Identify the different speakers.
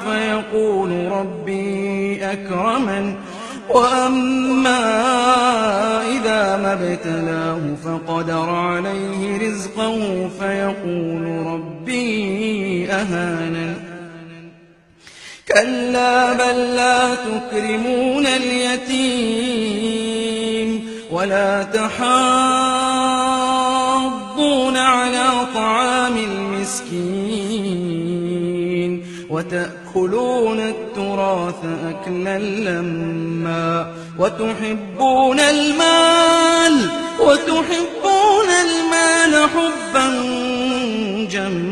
Speaker 1: فيقول ربي أكرمن وأما إذا ما ابتلاه فقدر عليه رزقه فيقول ربي أهانن كلا بل لا تكرمون اليتيم ولا تحاضون على طعام المسكين وتأكلون التراث أكلا لما وتحبون المال حبا جما